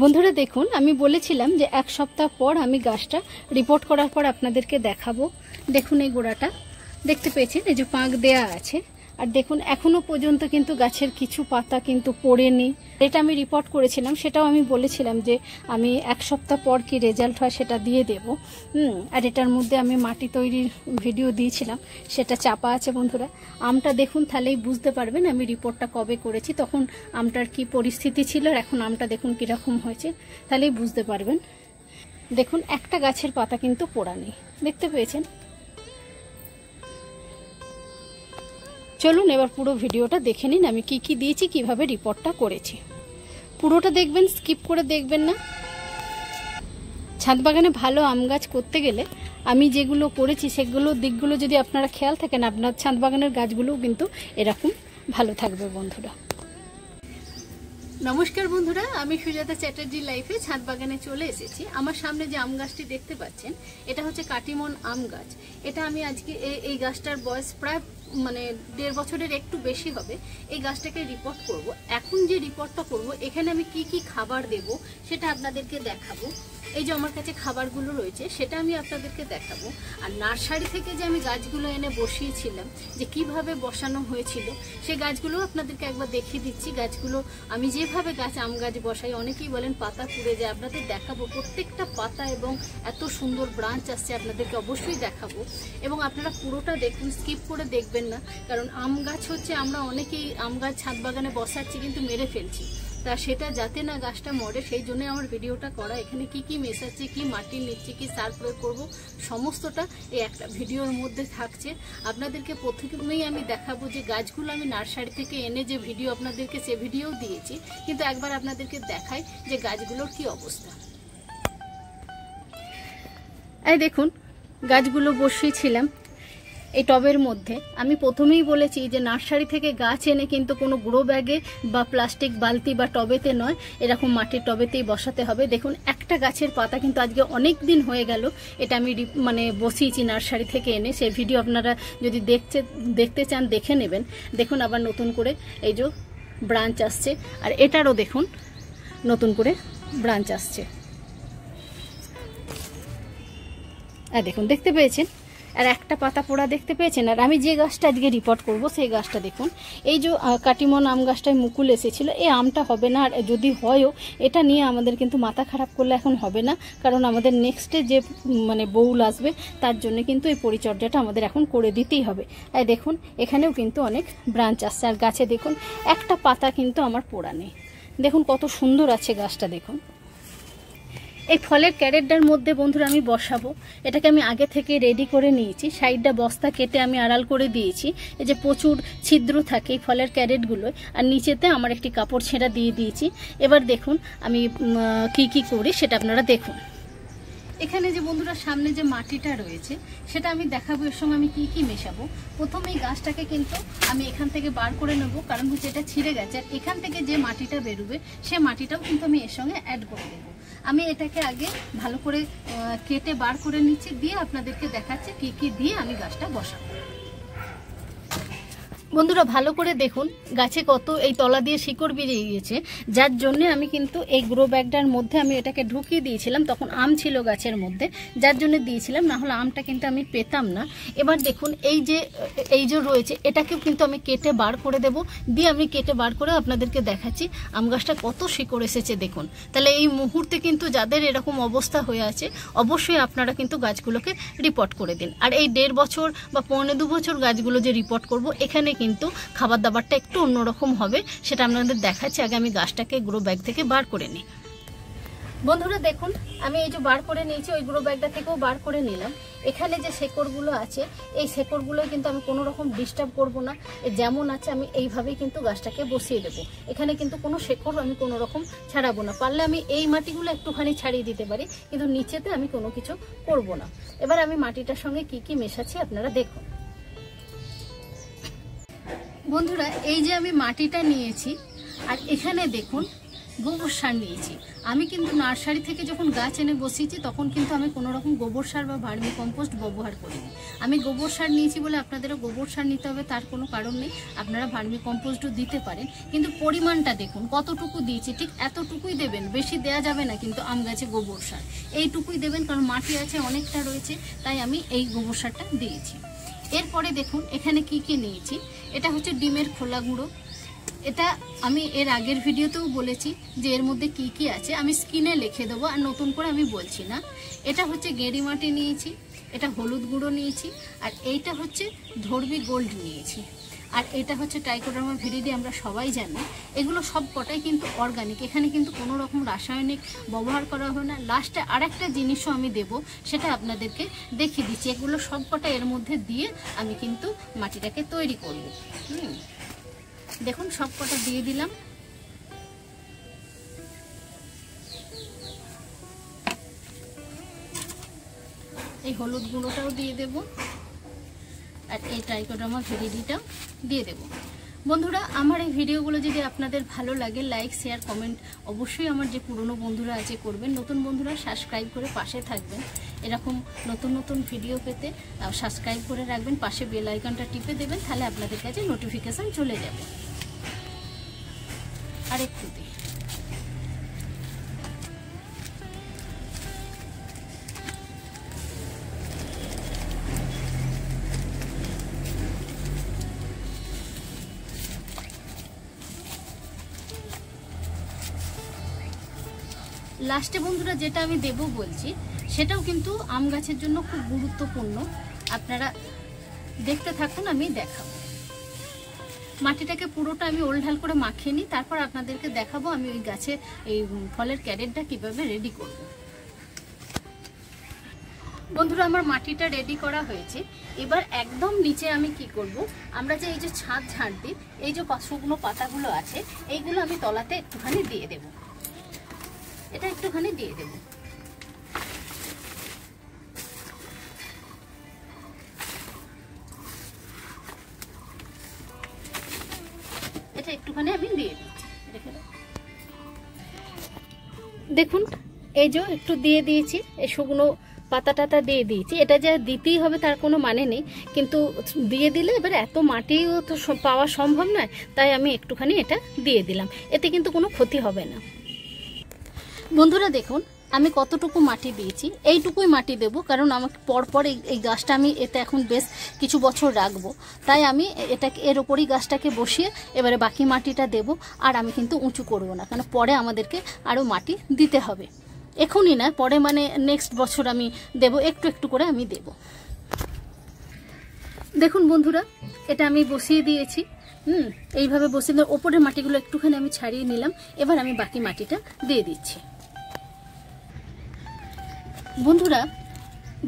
বন্ধুরা দেখুন, আমি বলেছিলাম যে এক সপ্তাহ পর আমি গাছটা রিপোর্ট করার পর আপনাদেরকে দেখাবো। দেখুন এই গোড়াটা দেখতে পেয়েছেন, এই যে পাঁক দেয়া আছে। আর দেখুন এখনো পর্যন্ত কিন্তু গাছের কিছু পাতা কিন্তু পড়েনি। এটা আমি রিপোর্ট করেছিলাম, সেটাও আমি বলেছিলাম যে আমি এক সপ্তাহ পর কি রেজাল্ট হয় সেটা দিয়ে দেব। আর এটার মধ্যে আমি মাটি তৈরির ভিডিও দিয়েছিলাম, সেটা চাপা আছে বন্ধুরা। আমটা দেখুন, তাহলেই বুঝতে পারবেন আমি রিপোর্টটা কবে করেছি, তখন আমটার কি পরিস্থিতি ছিল, আর এখন আমটা দেখুন কীরকম হয়েছে, তাহলেই বুঝতে পারবেন। দেখুন একটা গাছের পাতা কিন্তু পোড়া নেই, দেখতে পেয়েছেন। চলুন এবার পুরো ভিডিওটা দেখে নিন আমি কি কি দিয়েছি, কিভাবে রিপোর্টটা করেছি। পুরোটা দেখবেন, স্কিপ করে দেখবেন না। ছাদ বাগানে ভালো আম গাছ করতে গেলে আমি যেগুলো করেছি সেগুলো দিকগুলো যদি আপনারা খেয়াল থাকেন, আপনার ছাদ বাগানের গাছগুলোও কিন্তু এরকম ভালো থাকবে বন্ধুরা। নমস্কার বন্ধুরা, আমি সুজাতা চ্যাটার্জি লাইফে ছাদ বাগানে চলে এসেছি। আমার সামনে যে আম গাছটি দেখতে পাচ্ছেন, এটা হচ্ছে কাটিমন আম গাছ। এটা আমি আজকে এই গাছটার বয়স প্রায় 1.5 বছরের একটু বেশি হবে। এই গাছটাকে রিপোর্ট করব। এখন যে রিপোর্টটা করব, এখানে আমি কি কি খাবার দেব সেটা আপনাদেরকে দেখাবো। এই যে আমার কাছে খাবারগুলো রয়েছে সেটা আমি আপনাদেরকে দেখাবো। আর নার্সারি থেকে যে আমি গাছগুলো এনে বসিয়েছিলাম, যে কিভাবে বসানো হয়েছিল, সেই গাছগুলো আপনাদেরকে একবার দেখিয়ে দিচ্ছি। গাছগুলো আমি যেভাবে আম গাছ বসাই, অনেকেই বলেন পাতা পুড়ে যায়, আপনাদের দেখাবো প্রত্যেকটা পাতা, এবং এত সুন্দর ব্রাঞ্চ আসছে, আপনাদেরকে অবশ্যই দেখাবো। এবং আপনারা পুরোটা দেখুন, স্কিপ করে দেখবেন না, কারণ আম গাছ হচ্ছে আমরা অনেকেই আম গাছ ছাদ বাগানে বসাচ্ছি কিন্তু মেরে ফেলছি। তা সেটা যাতে না গাছটা মরে, সেই জন্য আমার ভিডিওটা করা। এখানে কি কি মেশাচ্ছি, কি মাটি নিচ্ছি, কি সার প্রয়োগ করবো, সমস্তটা এই একটা ভিডিওর মধ্যে থাকছে। আপনাদেরকে প্রথমেই আমি দেখাবো যে গাছগুলো আমি নার্সারি থেকে এনে যে ভিডিও আপনাদেরকে সে ভিডিও দিয়েছি, কিন্তু একবার আপনাদেরকে দেখাই যে গাছগুলোর কি অবস্থা। এই দেখুন গাছগুলো বসিয়েছিলাম এই টবের মধ্যে। আমি প্রথমেই বলেছি যে নার্সারি থেকে গাছ এনে কিন্তু কোনো গ্রো ব্যাগে বা প্লাস্টিক বালতি বা টবেতে নয়, এরকম মাটির টবেতেই বসাতে হবে। দেখুন একটা গাছের পাতা কিন্তু আজকে অনেক দিন হয়ে গেল, এটা আমি বসিয়েছি নার্সারি থেকে এনে। সেই ভিডিও আপনারা যদি দেখতে চান দেখে নেবেন। দেখুন আবার নতুন করে এই যে ব্রাঞ্চ আসছে, আর এটারও দেখুন নতুন করে ব্রাঞ্চ আসছে। আর দেখুন দেখতে পেয়েছেন, আর একটা পাতা পোড়া দেখতে পেয়েছেন। আর আমি যে গাছটা আজকে রিপোর্ট করব সেই গাছটা দেখুন, এই যে কাটিমন আম গাছটায় মুকুল এসেছিল, এই আমটা হবে না। আর যদি হয়ও, এটা নিয়ে আমাদের কিন্তু মাথা খারাপ করলে এখন হবে না, কারণ আমাদের নেক্সটে যে বউল আসবে তার জন্য কিন্তু এই পরিচর্যাটা আমাদের এখন করে দিতেই হবে। আর দেখুন এখানেও কিন্তু অনেক ব্রাঞ্চ আসছে, আর গাছে দেখুন একটা পাতা কিন্তু আমার পোড়া নেই। দেখুন কত সুন্দর আছে গাছটা। দেখুন এই ফলের ক্যারেটটার মধ্যে বন্ধুরা আমি বসাবো। এটাকে আমি আগে থেকে রেডি করে নিয়েছি, সাইডটা বস্তা কেটে আমি আড়াল করে দিয়েছি। এই যে প্রচুর ছিদ্র থাকে এই ফলের ক্যারেটগুলোয়, আর নিচেতে আমার একটি কাপড় ছেঁড়া দিয়ে দিয়েছি। এবার দেখুন আমি কি করি সেটা আপনারা দেখুন। এখানে যে বন্ধুরা সামনে যে মাটিটা রয়েছে সেটা আমি দেখাবো, এর সঙ্গে আমি কি মেশাবো। প্রথমে এই গাছটাকে কিন্তু আমি এখান থেকে বার করে নেবো, কারণ হচ্ছে এটা ছিঁড়ে গেছে। আর এখান থেকে যে মাটিটা বেরোবে সে মাটিটাও কিন্তু আমি এর সঙ্গে অ্যাড করে দেবো। আমি এটাকে আগে ভালো করে কেটে বার করে নিচ্ছি, দিয়ে আপনাদেরকে দেখাচ্ছি কি দিয়ে আমি গাছটা বসাবো। বন্ধুরা ভালো করে দেখুন গাছে কত এই তলা দিয়ে শিকড় বেরিয়ে গিয়েছে, যার জন্য আমি কিন্তু এই গ্রো ব্যাগটার মধ্যে আমি এটাকে ঢুকিয়ে দিয়েছিলাম। তখন আম ছিল গাছের মধ্যে, যার জন্য দিয়েছিলাম, না হলে আমটা কিন্তু আমি পেতাম না। এবার দেখুন এই যে রয়েছে এটাকেও কিন্তু আমি কেটে বার করে দেব, দিয়ে আমি কেটে বার করে আপনাদেরকে দেখাচ্ছি আম গাছটা কত শিকড় এসেছে দেখুন। তাহলে এই মুহূর্তে কিন্তু যাদের এরকম অবস্থা হয়ে আছে, অবশ্যই আপনারা কিন্তু গাছগুলোকে রিপোর্ট করে দিন। আর এই 1.5 বছর বা 1.25 বছর গাছগুলো যে রিপোর্ট করব, এখানে কিন্তু খাবার দাবারটা একটু অন্যরকম হবে, সেটা আপনাদের দেখাচ্ছি। আগে আমি গাছটাকে গ্রো ব্যাগ থেকে বার করে নিই। বন্ধুরা দেখুন আমি এই যে বার করে নিয়েছি, ওই গ্রো ব্যাগটা থেকেও বার করে নিলাম। এখানে যে শেকড়গুলো আছে, এই শেকড়গুলো কিন্তু আমি কোনো রকম ডিস্টার্ব করব না, যেমন আছে আমি এইভাবেই কিন্তু গাছটাকে বসিয়ে দেবো। এখানে কিন্তু কোনো শেকড় আমি কোনো রকম ছাড়াবো না। পারলে আমি এই মাটিগুলো একটুখানি ছাড়িয়ে দিতে পারি, কিন্তু নিচেতে আমি কোনো কিছু করব না। এবার আমি মাটিটার সঙ্গে কি মেশাচ্ছি আপনারা দেখুন। বন্ধুরা এই যে আমি মাটিটা নিয়েছি, আর এখানে দেখুন গোবর সার নিয়েছি। আমি কিন্তু নার্সারি থেকে যখন গাছ এনে বসিয়েছি তখন কিন্তু আমি কোনো রকম গোবর সার বা ভার্মি কম্পোস্ট ব্যবহার করিনি। আমি গোবর সার নিয়েছি বলে আপনাদেরও গোবর সার নিতে হবে তার কোনো কারণ নেই, আপনারা ভার্মি কম্পোস্টও দিতে পারেন। কিন্তু পরিমাণটা দেখুন কতটুকু দিয়েছি, ঠিক এতটুকুই দেবেন, বেশি দেয়া যাবে না কিন্তু আম গাছে গোবর সার এইটুকুই দেবেন, কারণ মাটি আছে অনেকটা রয়েছে, তাই আমি এই গোবর সারটা দিয়েছি। এরপরে দেখুন এখানে কি কি নিয়েছি। এটা হচ্ছে ডিমের খোলা গুঁড়ো। এটা আমি এর আগের ভিডিওতেও বলেছি যে এর মধ্যে কি কি আছে, আমি স্ক্রিনে লিখে দেবো, আর নতুন করে আমি বলছি না। এটা হচ্ছে গেঁড়ি মাটি নিয়েছি, এটা হলুদ গুঁড়ো নিয়েছি, আর এইটা হচ্ছে ধর্বি গোল্ড নিয়েছি, আর এটা হচ্ছে ট্রাইকোডার্মা ভিরিডি, আমরা সবাই জানি। এগুলো সব কটাই কিন্তু অর্গানিক, এখানে কিন্তু কোনো রকম রাসায়নিক ব্যবহার করা হয় না। লাস্টে আরেকটা জিনিসও আমি দেব, সেটা আপনাদেরকে দেখিয়ে দিচ্ছি। এগুলো সব কটা এর মধ্যে দিয়ে আমি কিন্তু মাটিটাকে তৈরি করব। দেখুন সব কটা দিয়ে দিলাম। এই হলুদ গুঁড়োটাও দিয়ে দেব, আর এই ট্রাইকোডার্মা ভিরিডিটাও দিয়ে দেব। বন্ধুরা, আমার এই ভিডিওগুলো যদি আপনাদের ভালো লাগে, লাইক শেয়ার কমেন্ট অবশ্যই আমার যে পুরনো বন্ধুরা আছে করবেন। নতুন বন্ধুরা সাবস্ক্রাইব করে পাশে থাকবেন, এরকম নতুন নতুন ভিডিও পেতে সাবস্ক্রাইব করে রাখবেন, পাশে বেল আইকনটা টিপে দেবেন, তাহলে আপনাদের কাছে নোটিফিকেশন চলে যাবে। আর একটু দিই। লাস্টে বন্ধুরা যেটা আমি দেব বলছি, সেটাও কিন্তু আম গাছের জন্য খুব গুরুত্বপূর্ণ, আপনারা দেখতে থাকুন, আমি দেখাবো। মাটিটাকে পুরোটা আমি ওলঢাল করে মাখিয়ে নিই, তারপর আপনাদেরকে দেখাবো আমি ওই গাছে এই ফলের ক্যারেটটা কিভাবে রেডি করব। বন্ধুরা, আমার মাটিটা রেডি করা হয়েছে। এবার একদম নিচে আমি কি করব, আমরা যে এই যে ছাদ ঝাড় দিই, এই যে শুকনো পাতাগুলো আছে, এইগুলো আমি তলাতে একটুখানি দিয়ে দেব। এটা একটুখানি দিয়ে দেব। এটা একটুখানি আমি দিয়ে দিচ্ছি, দেখুন এই যে একটু দিয়ে দিয়েছি, এই শুকনো পাতা টাতা দিয়ে দিয়েছি। এটা যে দিতেই হবে তার কোনো মানে নেই, কিন্তু দিয়ে দিলে এবার এত মাটিও তো পাওয়া সম্ভব নয়, তাই আমি একটুখানি এটা দিয়ে দিলাম, এতে কিন্তু কোনো ক্ষতি হবে না। বন্ধুরা দেখুন আমি কতটুকু মাটি দিয়েছি, এইটুকুই মাটি দেব, কারণ আমাকে পরপর এই গাছটা আমি এতে এখন বেশ কিছু বছর রাখবো, তাই আমি এটাকে এর ওপরই গাছটাকে বসিয়ে এবারে বাকি মাটিটা দেব। আর আমি কিন্তু উঁচু করব না, কারণ পরে আমাদেরকে আরও মাটি দিতে হবে, এখনই না, পরে মানে নেক্সট বছর আমি দেব, একটু একটু করে আমি দেব। দেখুন বন্ধুরা, এটা আমি বসিয়ে দিয়েছি। এইভাবে বসিয়ে দিয়ে ওপরের মাটিগুলো একটুখানি আমি ছাড়িয়ে নিলাম, এবার আমি বাকি মাটিটা দিয়ে দিচ্ছি। বন্ধুরা,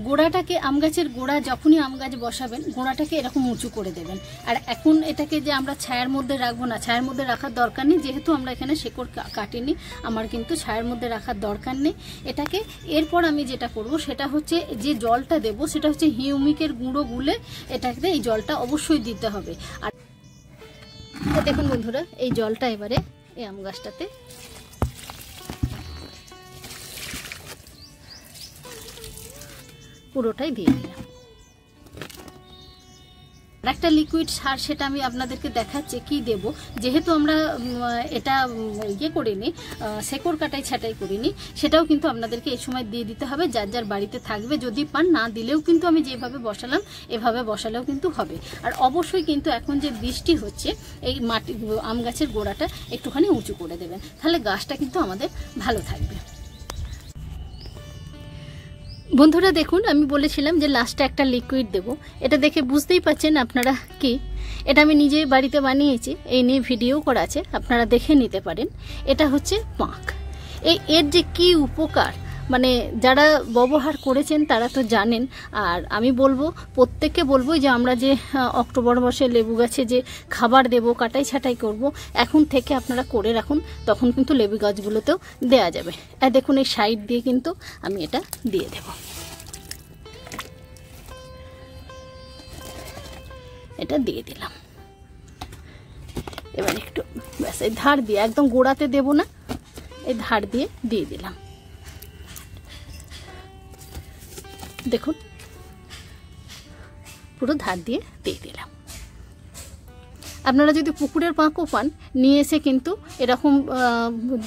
গোড়াটাকে, আম গাছের গোড়া যখনই আম গাছ বসাবেন, গোড়াটাকে এরকম উঁচু করে দেবেন। আর এখন এটাকে যে আমরা ছায়ার মধ্যে রাখবো না, ছায়ার মধ্যে রাখার দরকার নেই, যেহেতু আমরা এখানে শেকড় কাটিনি, আমার কিন্তু ছায়ার মধ্যে রাখার দরকার নেই এটাকে। এরপর আমি যেটা করব সেটা হচ্ছে, যে জলটা দেব সেটা হচ্ছে হিউমিকের গুঁড়ো গুলে এটাকে এই জলটা অবশ্যই দিতে হবে। আর দেখুন বন্ধুরা, এই জলটা এবারে এই আম গাছটাতে পুরোটাই দিয়ে দিলাম। একটা লিকুইড সার, সেটা আমি আপনাদেরকে দেখাচ্ছি কি দেব, যেহেতু আমরা এটা ইয়ে করিনি, শেকড় কাটাই ছাটাই করিনি, সেটাও কিন্তু আপনাদেরকে এই সময় দিয়ে দিতে হবে, যার যার বাড়িতে থাকবে। যদি পান, না দিলেও কিন্তু আমি যেভাবে বসালাম এভাবে বসালেও কিন্তু হবে। আর অবশ্যই কিন্তু এখন যে বৃষ্টি হচ্ছে, এই মাটি আম গাছের গোড়াটা একটুখানি উঁচু করে দেবেন, তাহলে গাছটা কিন্তু আমাদের ভালো থাকবে। বন্ধুরা দেখুন, আমি বলেছিলাম যে লাস্টে একটা লিকুইড দেব, এটা দেখে বুঝতেই পারছেন আপনারা কি, এটা আমি নিজে বাড়িতে বানিয়েছি, এই নিয়ে ভিডিও করা আছে, আপনারা দেখে নিতে পারেন। এটা হচ্ছে পাঁক। এর যে কি উপকার, মানে যারা ব্যবহার করেছেন তারা তো জানেন। আর আমি বলবো, প্রত্যেককে বলবো যে আমরা যে অক্টোবর মাসে লেবু গাছে যে খাবার দেব, কাটাই ছাটাই করব, এখন থেকে আপনারা করে রাখুন, তখন কিন্তু লেবু গাছগুলোতেও দেয়া যাবে। আর দেখুন এই সাইড দিয়ে কিন্তু আমি এটা দিয়ে দেব, এটা দিয়ে দিলাম। এবার একটু ব্যাস এই ধার দিয়ে, একদম গোড়াতে দেব না, এই ধার দিয়ে দিয়ে দিলাম। দেখুন পুরো ধার দিয়ে দিয়ে দিলাম। আপনারা যদি পুকুরের পাঁকও পান নিয়ে এসে কিন্তু এরকম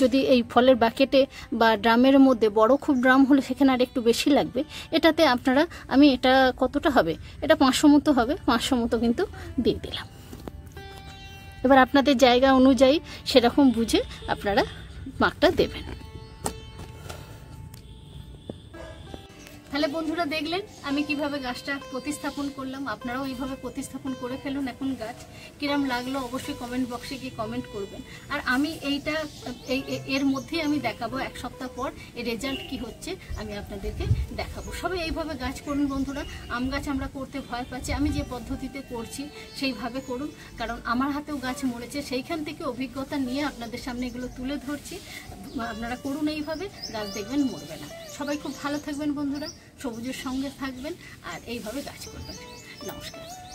যদি এই ফলের বাকেটে বা ড্রামের মধ্যে, বড় খুব ড্রাম হলে সেখানে আর একটু বেশি লাগবে, এটাতে আপনারা, আমি এটা কতটা হবে, এটা 500 মতো হবে, 500 মতো কিন্তু দিয়ে দিলাম। এবার আপনাদের জায়গা অনুযায়ী সেরকম বুঝে আপনারা পাঁকটা দেবেন। তাহলে বন্ধুরা দেখলেন আমি কিভাবে গাছটা প্রতিস্থাপন করলাম। আপনারাও এইভাবে প্রতিস্থাপন করে ফেলুন এখন গাছ। কিরম লাগলো অবশ্যই কমেন্ট বক্সে গিয়ে কমেন্ট করবেন। আর আমি এইটা এর মধ্যেই আমি দেখাবো 1 সপ্তাহ পর এর রেজাল্ট কি হচ্ছে আমি আপনাদেরকে দেখাবো। সবাই এইভাবে গাছ করুন বন্ধুরা। আম গাছ আমরা করতে ভয় পাচ্ছি, আমি যে পদ্ধতিতে করছি সেইভাবে করুন, কারণ আমার হাতেও গাছ মরেছে, সেইখান থেকে অভিজ্ঞতা নিয়ে আপনাদের সামনে এগুলো তুলে ধরছি। আপনারা করুন এইভাবে, গাছ দেখবেন মরবে না। সবাই খুব ভালো থাকবেন বন্ধুরা, সবুজের সঙ্গে থাকবেন আর এইভাবে গাছ করবেন। নমস্কার।